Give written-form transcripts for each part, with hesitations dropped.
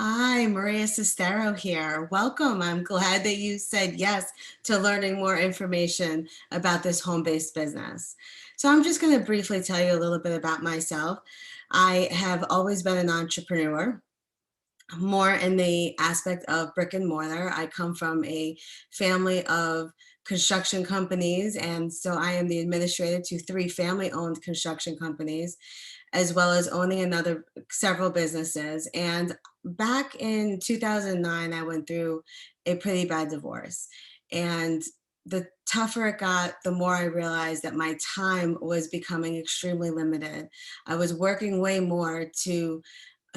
Hi, Maria Sestero here. Welcome. I'm glad that you said yes to learning more information about this home-based business. So I'm just going to briefly tell you a little bit about myself. I have always been an entrepreneur, more in the aspect of brick and mortar. I come from a family of construction companies, and so I am the administrator to three family-owned construction companies, as well as owning another several businesses. And back in 2009, I went through a pretty bad divorce. And the tougher it got, the more I realized that my time was becoming extremely limited. I was working way more to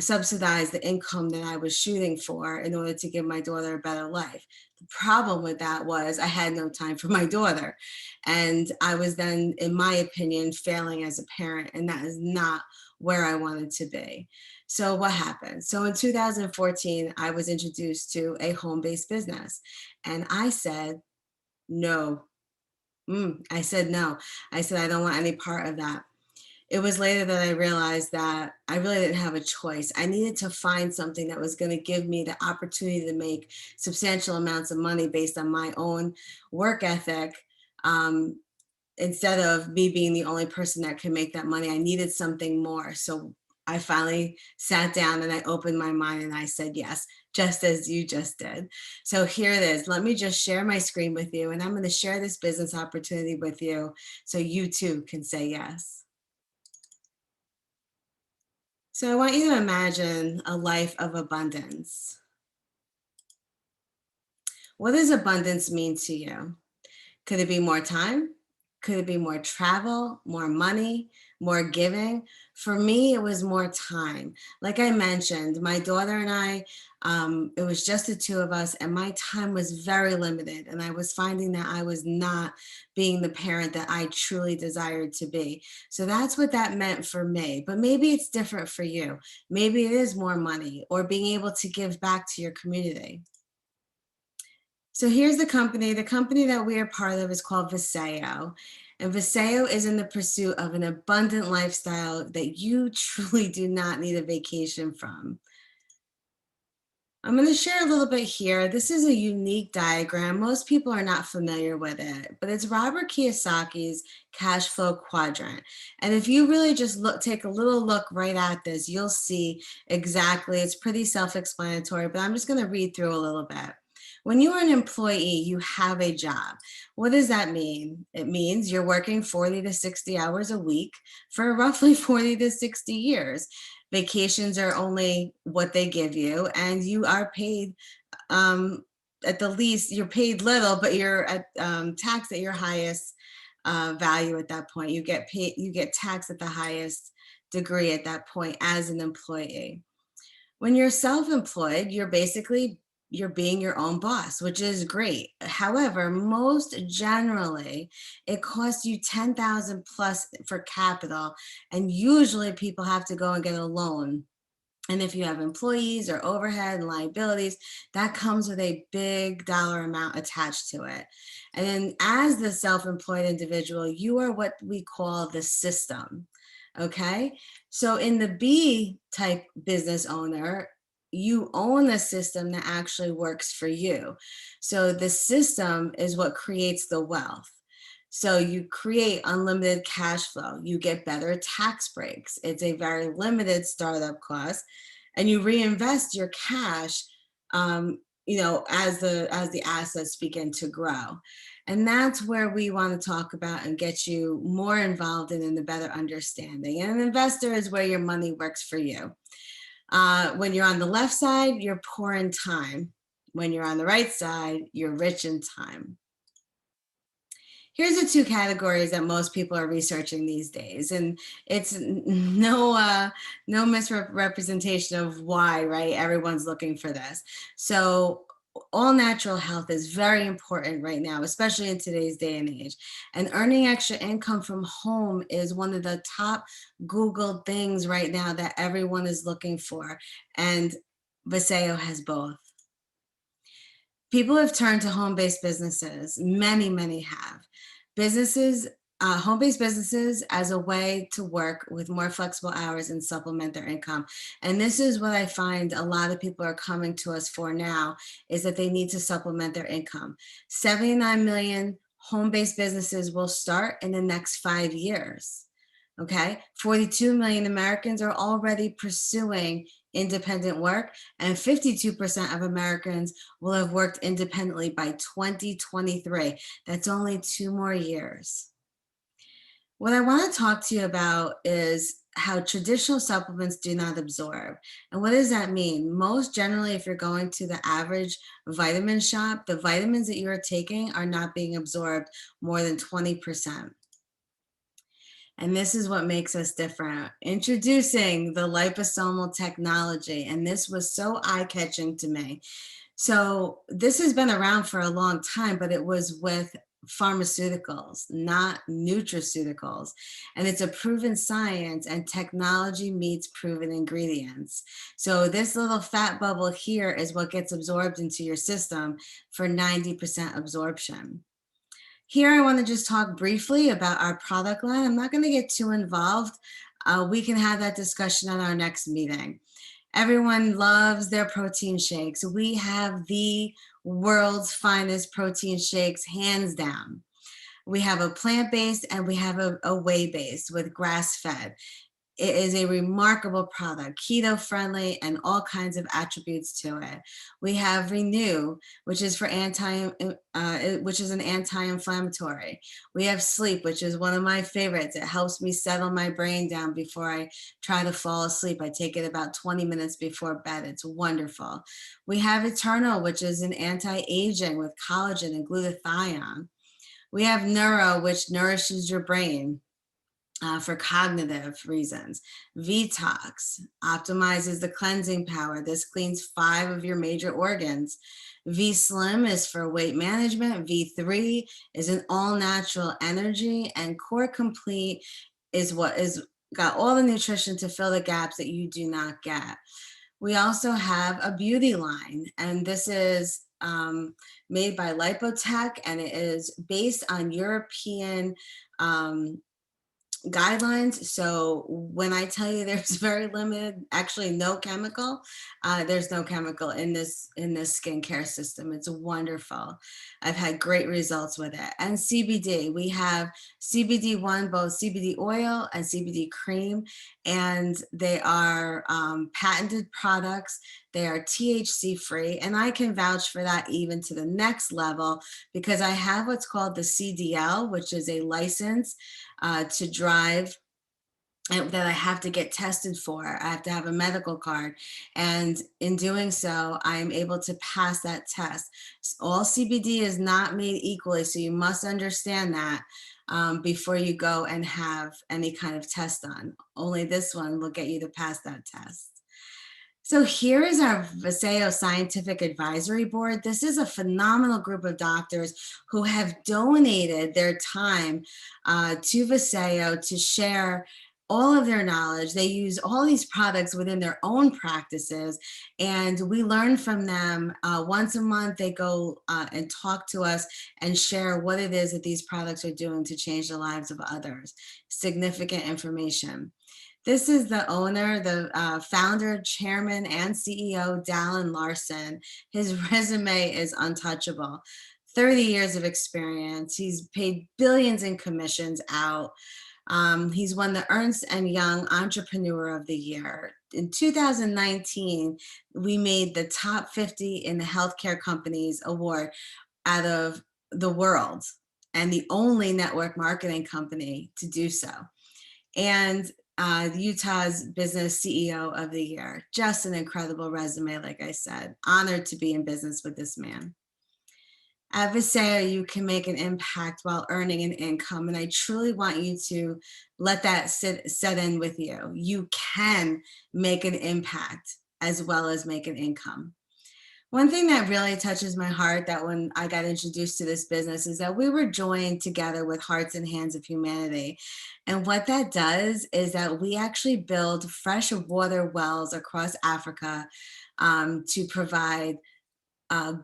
subsidize the income that I was shooting for in order to give my daughter a better life. The problem with that was I had no time for my daughter. And I was then, in my opinion, failing as a parent, and that is not where I wanted to be. So what happened? So in 2014, I was introduced to a home-based business, and I said, no. I said no. I said, I don't want any part of that. It was later that I realized that I really didn't have a choice. I needed to find something that was going to give me the opportunity to make substantial amounts of money based on my own work ethic. Um, Instead of me being the only person that can make that money, I needed something more. So I finally sat down and I opened my mind and I said yes, just as you just did. So here it is. Let me just share my screen with you, and I'm going to share this business opportunity with you so you too can say yes. So I want you to imagine a life of abundance. What does abundance mean to you? Could it be more time? Could it be more travel, more money, more giving? For me, it was more time. Like I mentioned, my daughter and I, it was just the two of us, and my time was very limited. And I was finding that I was not being the parent that I truly desired to be. So that's what that meant for me. But maybe it's different for you. Maybe it is more money or being able to give back to your community. So here's the company. The company that we are part of is called Viseo. And Viseo is in the pursuit of an abundant lifestyle that you truly do not need a vacation from. I'm going to share a little bit here. This is a unique diagram. Most people are not familiar with it, but it's Robert Kiyosaki's cash flow quadrant. And if you really just take a little look right at this, you'll see exactly, it's pretty self-explanatory, but I'm just going to read through a little bit. When you are an employee, you have a job. What does that mean? It means you're working 40 to 60 hours a week for roughly 40 to 60 years. Vacations are only what they give you, and you are paid, um, at the least, you're paid little, but you're at taxed at your highest value at that point. You get paid, you get taxed at the highest degree at that point as an employee. When you're self-employed, you're being your own boss, which is great. However, most generally, it costs you 10,000 plus for capital, and usually people have to go and get a loan. And if you have employees or overhead and liabilities, that comes with a big dollar amount attached to it. And then as the self-employed individual, you are what we call the system. Okay. So in the B type business owner, you own a system that actually works for you. So the system is what creates the wealth. So you create unlimited cash flow. You get better tax breaks. It's a very limited startup cost, and you reinvest your cash, as the assets begin to grow. And that's where we want to talk about and get you more involved in the better understanding. And an investor is where your money works for you. When you're on the left side, you're poor in time. When you're on the right side, you're rich in time. Here's the two categories that most people are researching these days, and it's no misrepresentation of why, right? Everyone's looking for this. So all natural health is very important right now, especially in today's day and age. And earning extra income from home is one of the top Googled things right now that everyone is looking for. And Viseo has both. People have turned to home-based businesses. Many have. Businesses home-based businesses as a way to work with more flexible hours and supplement their income. And this is what I find a lot of people are coming to us for now, is that they need to supplement their income. 79 million home-based businesses will start in the next 5 years. Okay, 42 million Americans are already pursuing independent work, and 52% of Americans will have worked independently by 2023. That's only 2 more years. What I want to talk to you about is how traditional supplements do not absorb. And what does that mean? Most generally, if you're going to the average vitamin shop, the vitamins that you are taking are not being absorbed more than 20%. And this is what makes us different. Introducing the liposomal technology. And this was so eye-catching to me. So this has been around for a long time, but it was with pharmaceuticals, not nutraceuticals. And it's a proven science, and technology meets proven ingredients. So this little fat bubble here is what gets absorbed into your system for 90% absorption. Here, I want to just talk briefly about our product line. I'm not going to get too involved. We can have that discussion at our next meeting. Everyone loves their protein shakes. We have the world's finest protein shakes, hands down. We have a plant-based and we have a whey-based with grass-fed. It is a remarkable product, keto friendly, and all kinds of attributes to it. We have Renew, which is for which is an anti-inflammatory. We have Sleep, which is one of my favorites. It helps me settle my brain down before I try to fall asleep. I take it about 20 minutes before bed. It's wonderful. We have Eternal, which is an anti-aging with collagen and glutathione. We have Neuro, which nourishes your brain. For cognitive reasons. Vtox optimizes the cleansing power. This cleans 5 of your major organs. V-Slim is for weight management. V3 is an all-natural energy. And Core Complete is what is got all the nutrition to fill the gaps that you do not get. We also have a beauty line, and this is made by Lipotech, and it is based on European guidelines. So when I tell you there's very limited, actually no chemical, there's no chemical in this skincare system. It's wonderful. I've had great results with it. And CBD, we have CBD1, both CBD oil and CBD cream, and they are patented products. They are THC free, and I can vouch for that even to the next level, because I have what's called the CDL, which is a license to drive, that I have to get tested for. I have to have a medical card. And in doing so, I am able to pass that test. All CBD is not made equally, so you must understand that before you go and have any kind of test done. Only this one will get you to pass that test. So here is our Viseo Scientific Advisory Board. This is a phenomenal group of doctors who have donated their time to Viseo to share all of their knowledge. They use all these products within their own practices, and we learn from them. Once a month, they go and talk to us and share what it is that these products are doing to change the lives of others. Significant information. This is the owner, the founder, chairman, and CEO, Dallin Larson. His resume is untouchable. 30 years of experience. He's paid billions in commissions out. He's won the Ernst & Young Entrepreneur of the Year. In 2019, we made the top 50 in the healthcare companies award out of the world, and the only network marketing company to do so. And Utah's Business CEO of the Year. Just an incredible resume, like I said. Honored to be in business with this man. At Viseo, you can make an impact while earning an income, and I truly want you to let that set in with you. You can make an impact as well as make an income. One thing that really touches my heart, that when I got introduced to this business, is that we were joined together with Hearts and Hands of Humanity. And what that does is that we actually build fresh water wells across Africa to provide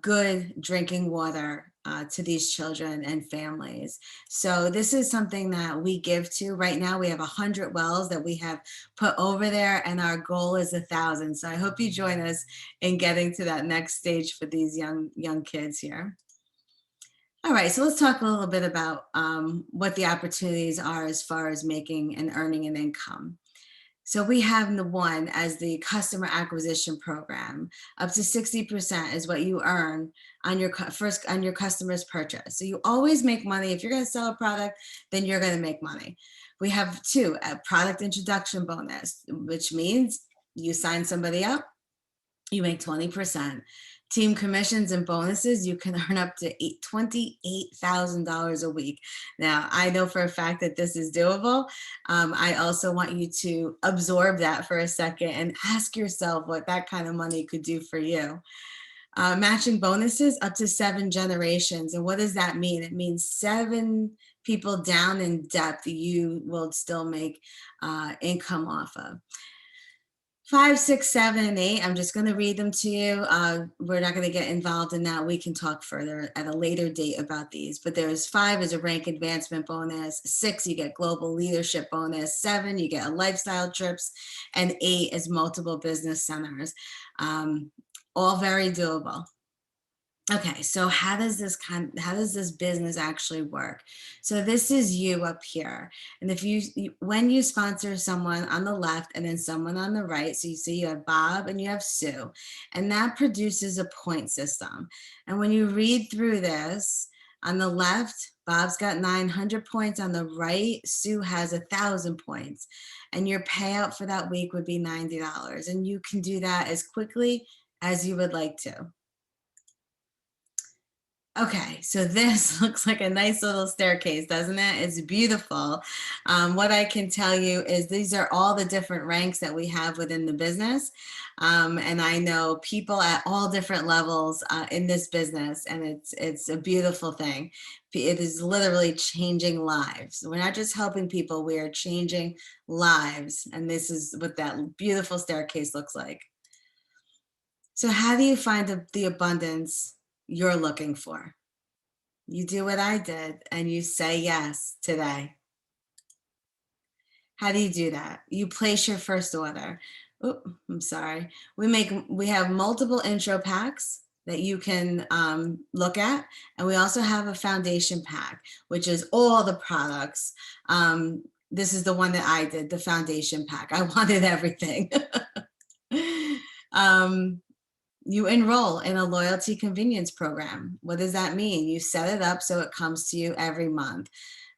good drinking water to these children and families. So this is something that we give to. Right now we have 100 wells that we have put over there, and our goal is 1,000. So I hope you join us in getting to that next stage for these young kids here. All right, so let's talk a little bit about what the opportunities are as far as making and earning an income. So we have the one as the customer acquisition program. Up to 60% is what you earn on your first on your customer's purchase. So you always make money. If you're going to sell a product, then you're going to make money. We have two, a product introduction bonus, which means you sign somebody up, you make 20%. Team commissions and bonuses, you can earn up to $28,000 a week. Now, I know for a fact that this is doable. I also want you to absorb that for a second and ask yourself what that kind of money could do for you. Matching bonuses up to 7 generations. And what does that mean? It means 7 people down in depth you will still make income off of. 5, 6, 7, and 8, I'm just going to read them to you. We're not going to get involved in that. We can talk further at a later date about these. But there's 5 is a rank advancement bonus. 6, you get global leadership bonus. 7, you get a lifestyle trips. And 8 is multiple business centers. All very doable. Okay, so how does this business actually work? So this is you up here. And if when you sponsor someone on the left and then someone on the right, so you see you have Bob and you have Sue, and that produces a point system. And when you read through this, on the left, Bob's got 900 points. On the right, Sue has 1,000 points. And your payout for that week would be $90. And you can do that as quickly as you would like to. Okay, so this looks like a nice little staircase, doesn't it? It's beautiful. What I can tell you is these are all the different ranks that we have within the business. And I know people at all different levels in this business, and it's a beautiful thing. It is literally changing lives. We're not just helping people, we are changing lives. And this is what that beautiful staircase looks like. So how do you find the abundance you're looking for? You do what I did and you say yes today. How do you do that? You place your first order. Oh, I'm sorry. We have multiple intro packs that you can look at. And we also have a foundation pack, which is all the products. This is the one that I did, the foundation pack. I wanted everything. You enroll in a loyalty convenience program. What does that mean? You set it up so it comes to you every month.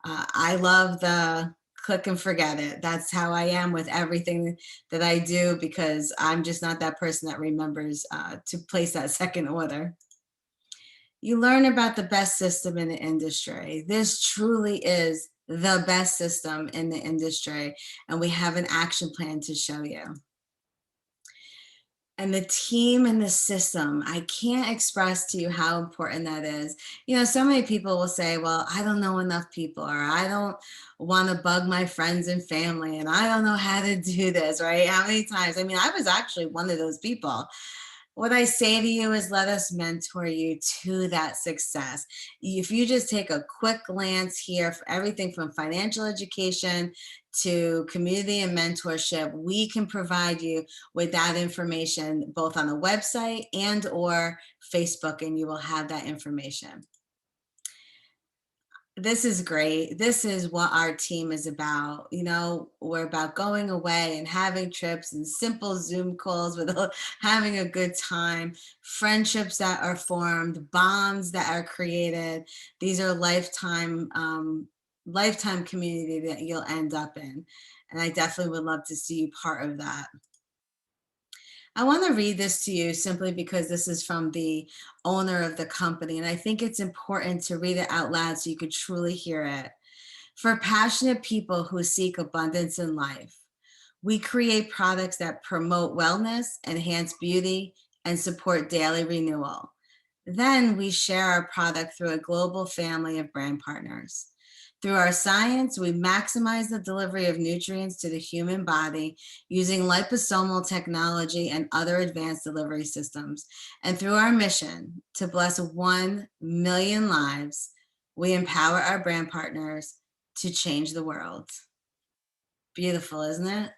I love the click and forget it. That's how I am with everything that I do, because I'm just not that person that remembers to place that second order. You learn about the best system in the industry. This truly is the best system in the industry, and we have an action plan to show you. And the team and the system, I can't express to you how important that is. You know, so many people will say, well, I don't know enough people, or I don't want to bug my friends and family, and I don't know how to do this, right? How many times? I mean, I was actually one of those people. What I say to you is let us mentor you to that success. If you just take a quick glance here for everything from financial education to community and mentorship, we can provide you with that information both on the website and or Facebook, and you will have that information. This is great. This is what our team is about. You know, we're about going away and having trips and simple Zoom calls with having a good time, friendships that are formed, bonds that are created. These are lifetime community that you'll end up in. And I definitely would love to see you part of that. I want to read this to you simply because this is from the owner of the company, and I think it's important to read it out loud so you could truly hear it. For passionate people who seek abundance in life, we create products that promote wellness, enhance beauty, and support daily renewal. Then we share our product through a global family of brand partners. Through our science, we maximize the delivery of nutrients to the human body using liposomal technology and other advanced delivery systems. And through our mission to bless 1 million lives, we empower our brand partners to change the world. Beautiful, isn't it?